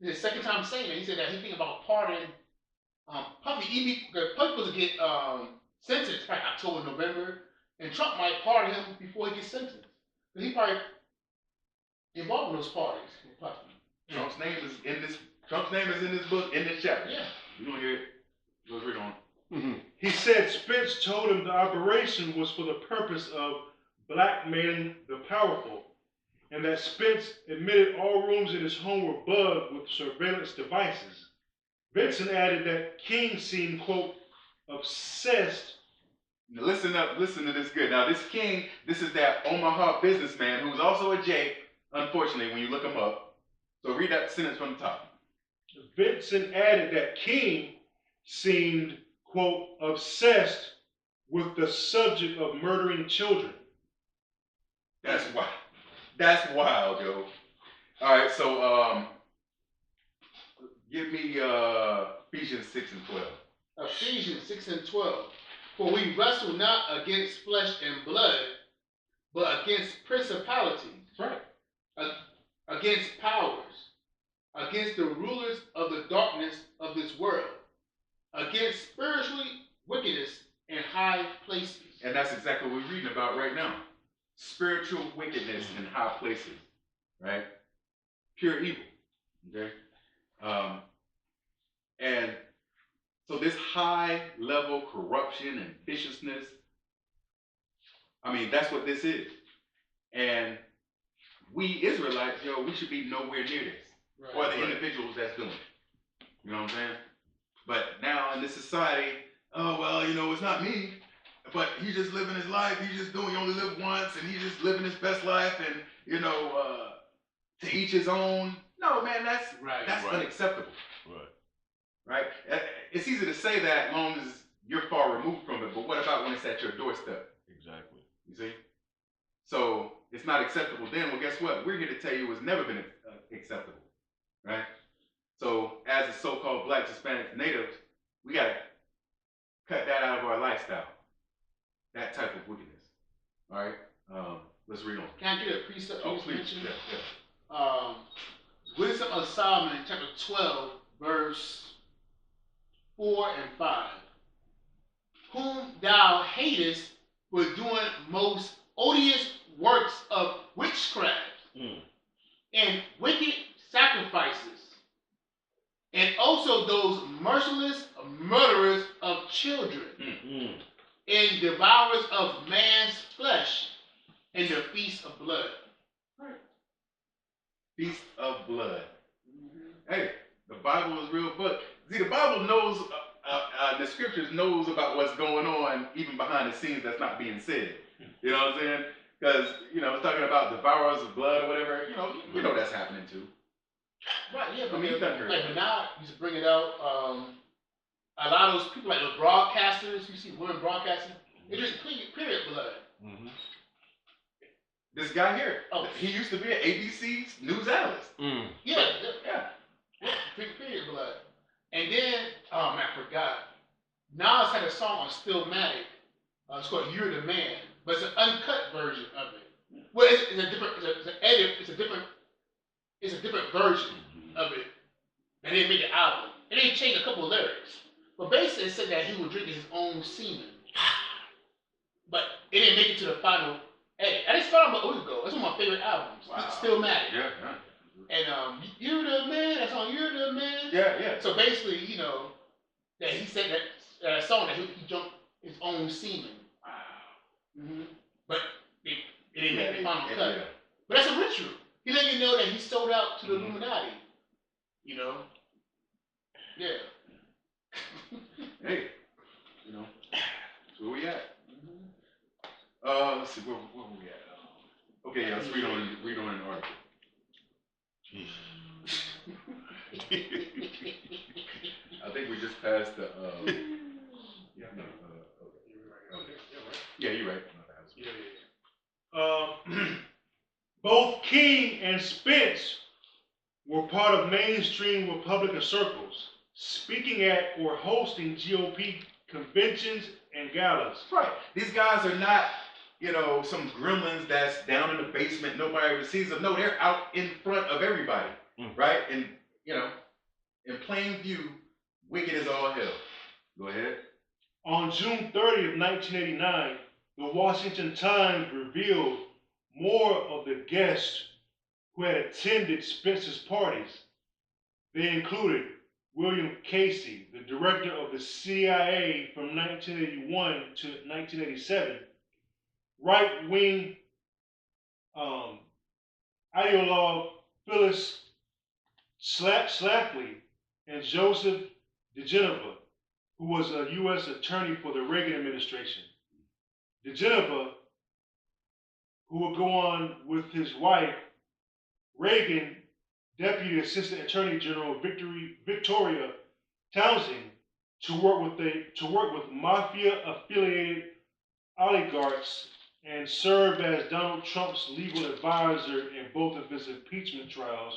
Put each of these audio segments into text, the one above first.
his second time saying it, he said that he think about pardoning Puffy supposed to get sentenced by October, November, and Trump might pardon him before he gets sentenced. Because he probably involved in those parties with Puffy. Trump's name is in this. Trump's name is in this book, in this chapter. Yeah. You gonna hear it? Let's read on. Mm-hmm. He said Spence told him the operation was for the purpose of blackmailing the powerful, and that Spence admitted all rooms in his home were bugged with surveillance devices. Vincent added that King seemed, quote, obsessed. Now listen up, listen to this good. Now this King, this is that Omaha businessman who's also a J, unfortunately, when you look him up. So read that sentence from the top. Vincent added that King seemed, quote, obsessed with the subject of murdering children. That's wild. That's wild, yo. All right, so give me Ephesians 6 and 12. Ephesians 6 and 12. For we wrestle not against flesh and blood, but against principalities. Right. Against powers, against the rulers of the darkness of this world, against spiritual wickedness in high places. And that's exactly what we're reading about right now. Spiritual wickedness in high places, right? Pure evil, okay? And so this high level corruption and viciousness, I mean, that's what this is. And we Israelites, we should be nowhere near this. Right, or the individuals that's doing it. You know what I'm saying? But now in this society, oh, well, it's not me. But he's just living his life. He's just doing, he only live once, and he's just living his best life, and, to each his own. No, man, that's unacceptable. Right? It's easy to say that as long as you're far removed from it, but what about when it's at your doorstep? Exactly. You see? So it's not acceptable then. Well, guess what? We're here to tell you it's never been acceptable. Right? So as a so-called blacks, Hispanics, natives, we got to cut that out of our lifestyle. That type of wickedness. All right? Let's read on. Can I get a precept? Oh, please. Yeah. Wisdom of Solomon, chapter 12, verse 4 and 5. Whom thou hatest for doing most odious works of witchcraft and wicked sacrifices, and also those merciless murderers of children, and devourers of man's flesh, and the feast of blood. Right. Feast of blood. Hey, the Bible is real book. See, the Bible knows, the scriptures knows about what's going on even behind the scenes that's not being said. You know what I'm saying? Because, it's talking about devourers of blood or whatever. You know that's happening too. Right, yeah. I mean, you've done heard like now, used to bring it out. A lot of those people, like the broadcasters, you see women broadcasting, they drink period blood. Mm-hmm. This guy here, he used to be an ABC news analyst. Yeah. Drink period blood. And then, oh man, I forgot. Nas had a song on Stillmatic. It's called "You're the Man," but it's an uncut version of it. Well, it's a different. It's an edit. It's a different version of it. And they made an album. And they changed a couple of lyrics. But basically, it said that he was drinking his own semen. But it didn't make it to the final edit. I just found out a week ago. That's one of my favorite albums. Wow. Stillmatic. Yeah. And "You're the Man," that song, "You're the Man." Yeah. So basically, that he said that song that he drank his own semen. Wow. But it didn't make the final cut. Yeah. But that's a ritual. He let you know that he sold out to the Illuminati. Yeah. Hey, so where we at? Let's see, where we at? Okay, let's read on an article. I think we just passed the. Yeah, you're right. Both King and Spence were part of mainstream Republican circles, speaking at or hosting GOP conventions and galas. Right. These guys are not, some gremlins that's down in the basement, nobody ever sees them. No, they're out in front of everybody, right? And, in plain view, wicked as all hell. Go ahead. On June 30th, 1989, the Washington Times revealed more of the guests who had attended Spence's parties. They included William Casey, the director of the CIA from 1981 to 1987, right-wing ideologue Phyllis Schlafly, and Joseph DeGeneva, who was a U.S. attorney for the Reagan administration. DeGeneva, who would go on with his wife, Reagan Deputy Assistant Attorney General Victoria Townsend, to work with mafia-affiliated oligarchs and serve as Donald Trump's legal advisor in both of his impeachment trials.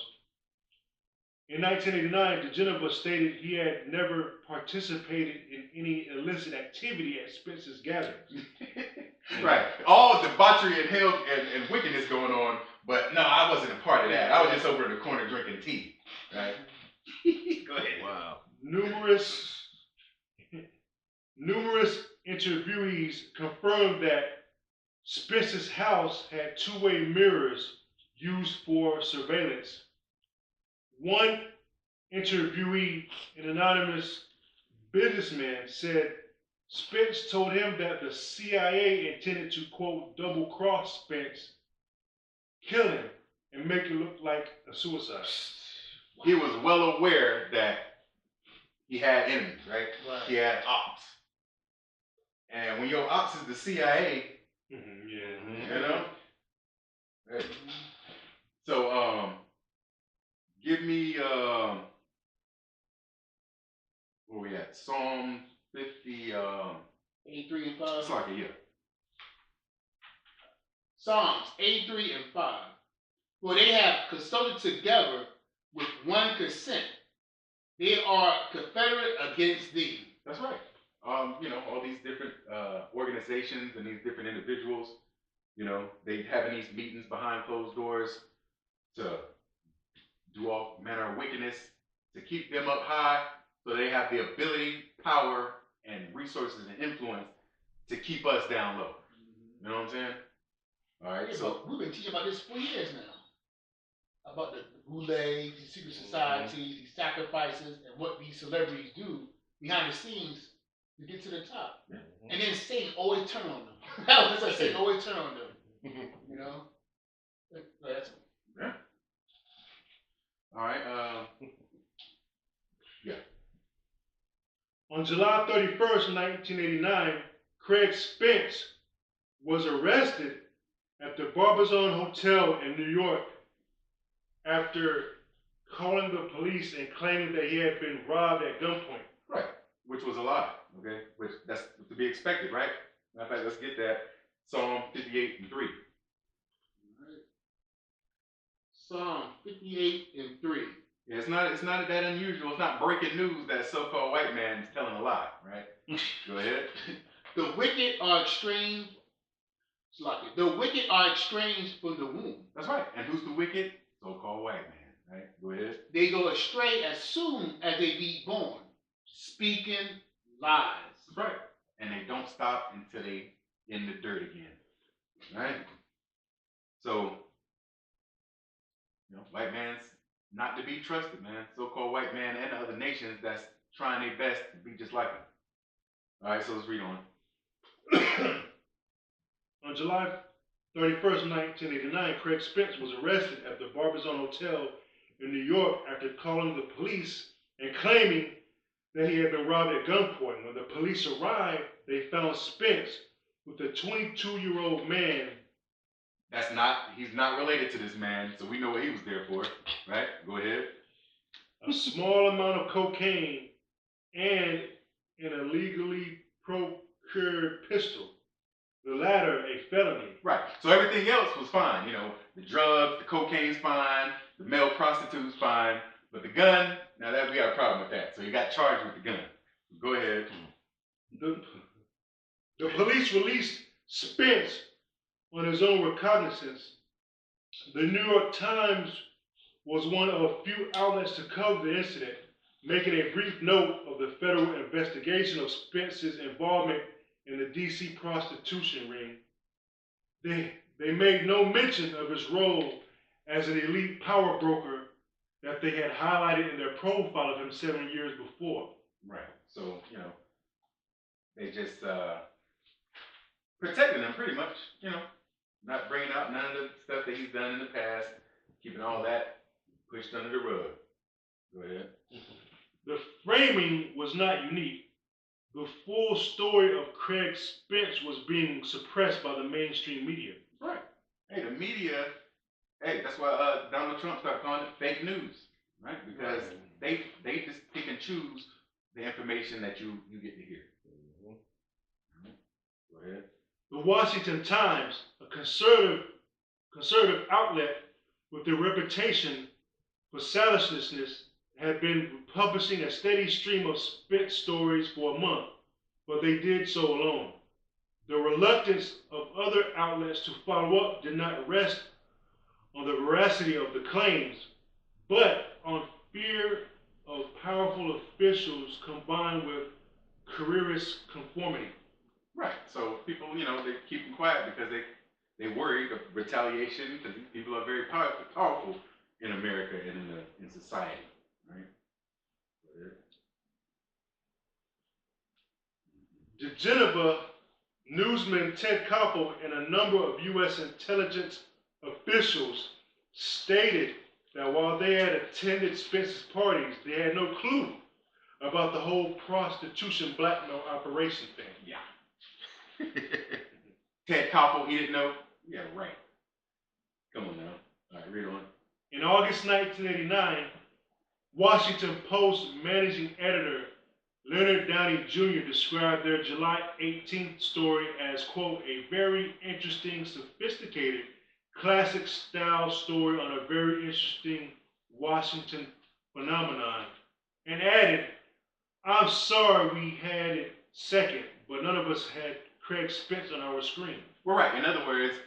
In 1989, DeGeneva stated he had never participated in any illicit activity at Spence's gatherings. Right. All debauchery and hell and wickedness going on, but no, I wasn't a part of that. I was just over in the corner drinking tea. Right? Go ahead. Wow. Numerous interviewees confirmed that Spence's house had two-way mirrors used for surveillance. One interviewee, an anonymous businessman, said Spence told him that the CIA intended to, quote, double-cross Spence, kill him, and make it look like a suicide. He was well aware that he had enemies, right? He had ops. And when your ops is the CIA, you know? Right. So, give me, where we at? Psalm 50, 83 and 5. it's like a year. Psalms 83 and 5. For they have consulted together with one consent. They are confederate against thee. That's right. All these different organizations and these different individuals, they having these meetings behind closed doors to do all manner of wickedness, to keep them up high so they have the ability, power, and resources and influence to keep us down low. You know what I'm saying? All right, Yeah, so we've been teaching about this for years now. About the gulags, these secret societies, these sacrifices, and what these celebrities do behind the scenes to get to the top. And then Satan always turn on them. That's like Satan always turn on them. You know? That's yeah. All right. Yeah. On July 31st, 1989, Craig Spence was arrested at the Barbizon Hotel in New York after calling the police and claiming that he had been robbed at gunpoint. Right, which was a lie, okay? Which that's to be expected, right? Matter of fact, let's get that. Psalm 58 and 3. Psalm 58 and 3. Yeah, it's not that unusual. It's not breaking news that so-called white man is telling a lie, right? Go ahead. The wicked are estranged. The wicked are estranged from the womb. That's right. And who's the wicked? So-called white man, right? Go ahead. They go astray as soon as they be born, speaking lies. That's right. And they don't stop until they in the dirt again, right? So, white man's not to be trusted, man. So-called white man and other nations that's trying their best to be just like him. All right, so let's read on. On July 31st, 1989, Craig Spence was arrested at the Barbizon Hotel in New York after calling the police and claiming that he had been robbed at gunpoint. When the police arrived, they found Spence with a 22-year-old man. He's not related to this man, so we know what he was there for, right? Go ahead. A small amount of cocaine and an illegally procured pistol. The latter a felony. Right. So everything else was fine. The drugs, the cocaine's fine, the male prostitute's fine, but the gun, now that we got a problem with that. So he got charged with the gun. Go ahead. The police released Spence on his own recognizance. The New York Times was one of a few outlets to cover the incident, making a brief note of the federal investigation of Spence's involvement in the D.C. prostitution ring. They made no mention of his role as an elite power broker that they had highlighted in their profile of him 7 years before. Right. So, they just protecting him pretty much, not bringing out none of the stuff that he's done in the past, keeping all that pushed under the rug. Go ahead. The framing was not unique. The full story of Craig Spence was being suppressed by the mainstream media. Right. Hey, the media, that's why Donald Trump started calling it fake news, right? Because they just pick and choose the information that you get to hear. Right. Go ahead. The Washington Times, a conservative outlet with a reputation for salaciousness, had been publishing a steady stream of Spence stories for a month, but they did so alone. The reluctance of other outlets to follow up did not rest on the veracity of the claims, but on fear of powerful officials combined with careerist conformity. Right. So people, they keep them quiet because they worry of retaliation because these people are very powerful in America and in society. Right. The Geneva newsman Ted Koppel and a number of U.S. intelligence officials stated that while they had attended Spence's parties, they had no clue about the whole prostitution blackmail operation thing. Yeah. Ted Koppel, he didn't know? Yeah, right. Come on now. All right, read on. In August 1989, Washington Post managing editor Leonard Downey Jr. described their July 18th story as, quote, a very interesting, sophisticated, classic style story on a very interesting Washington phenomenon, and added, I'm sorry we had it second, but none of us had Craig Spence on our screen. Well, right. In other words,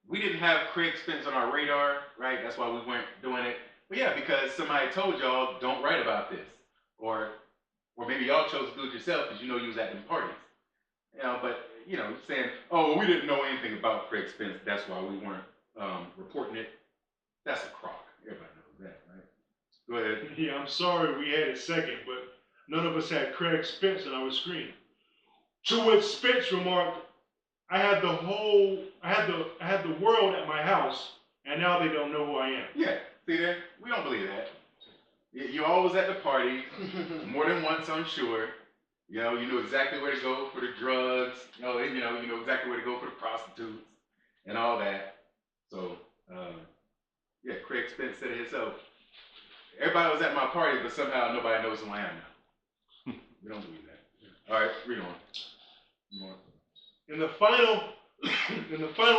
we didn't have Craig Spence on our radar, right? That's why we weren't doing it. But yeah, because somebody told y'all don't write about this, or maybe y'all chose to do it yourself because you was at them parties. But saying, oh, we didn't know anything about Craig Spence, that's why we weren't reporting it. That's a crock. Everybody knows that, right? Go ahead. Yeah, I'm sorry we had it second, but none of us had Craig Spence on our screen. To which Spence remarked, I had the world at my house, and now they don't know who I am. Yeah, see that? We don't believe that. You're always at the party, more than once, I'm sure. You know exactly where to go for the drugs. You know exactly where to go for the prostitutes and all that. So, yeah, Craig Spence said it himself. Everybody was at my party, but somehow nobody knows who I am now. We don't believe that. All right, read on. In the final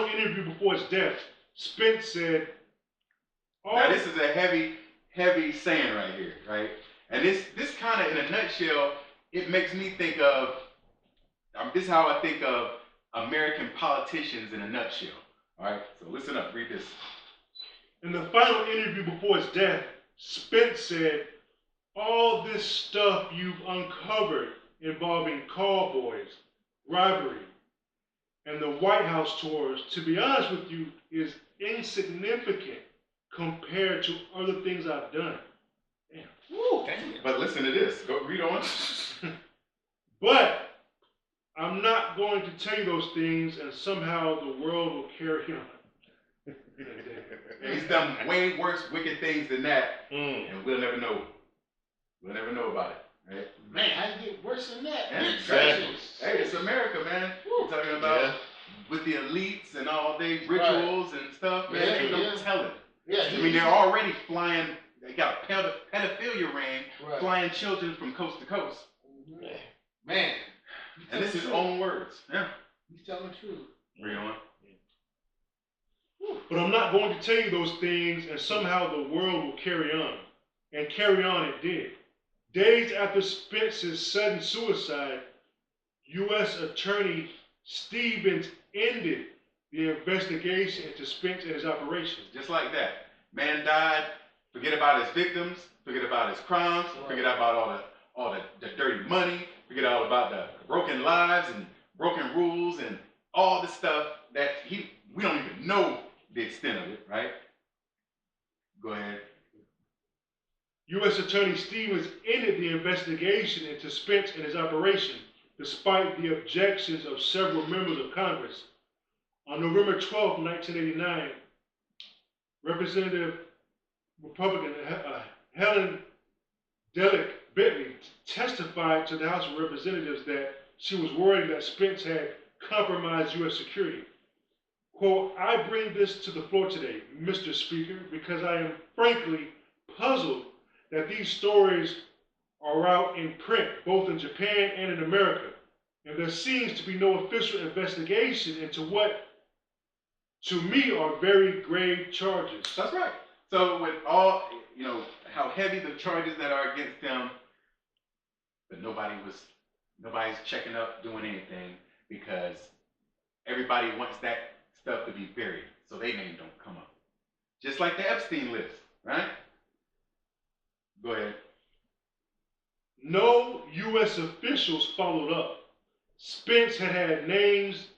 interview before his death, Spence said, now this is a heavy saying right here, right? And this kind of, in a nutshell, it makes me think of, this is how I think of American politicians in a nutshell. All right, so listen up, read this. In the final interview before his death, Spence said, all this stuff you've uncovered involving call boys, robbery, and the White House tours, to be honest with you, is insignificant compared to other things I've done. Damn. Woo, but listen to this. Go read on. But I'm not going to tell you those things, and somehow the world will carry on. He's done way worse wicked things than that, and we'll never know. We'll never know about it, right? Man, how you get worse than that? Exactly. Hey, it's America, man. We're talking about with the elites and all their rituals and stuff, man. Ain't no telling. Yeah, I mean, they're already flying. They got a pedophilia ring flying children from coast to coast. Man. And this is his own words. Yeah. He's telling the truth. Read on. But I'm not going to tell you those things, and somehow the world will carry on. And carry on it did. Days after Spence's sudden suicide, U.S. Attorney Stevens ended the investigation into Spence and his operations. Just like that. Man died. Forget about his victims. Forget about his crimes. Forget about all the dirty money. Forget all about the broken lives and broken rules and all the stuff that we don't even know the extent of it, right? Go ahead. U.S. Attorney Stevens ended the investigation into Spence and his operation, despite the objections of several members of Congress. On November 12, 1989, Representative Republican Helen Delick Bentley testified to the House of Representatives that she was worried that Spence had compromised U.S. security. Quote, I bring this to the floor today, Mr. Speaker, because I am frankly puzzled that these stories are out in print, both in Japan and in America, and there seems to be no official investigation into what, to me, are very grave charges. That's right. So with all, how heavy the charges that are against them, but nobody's checking up, doing anything, because everybody wants that stuff to be buried, so their name don't come up. Just like the Epstein list, right? Go ahead. No U.S. officials followed up. Spence had names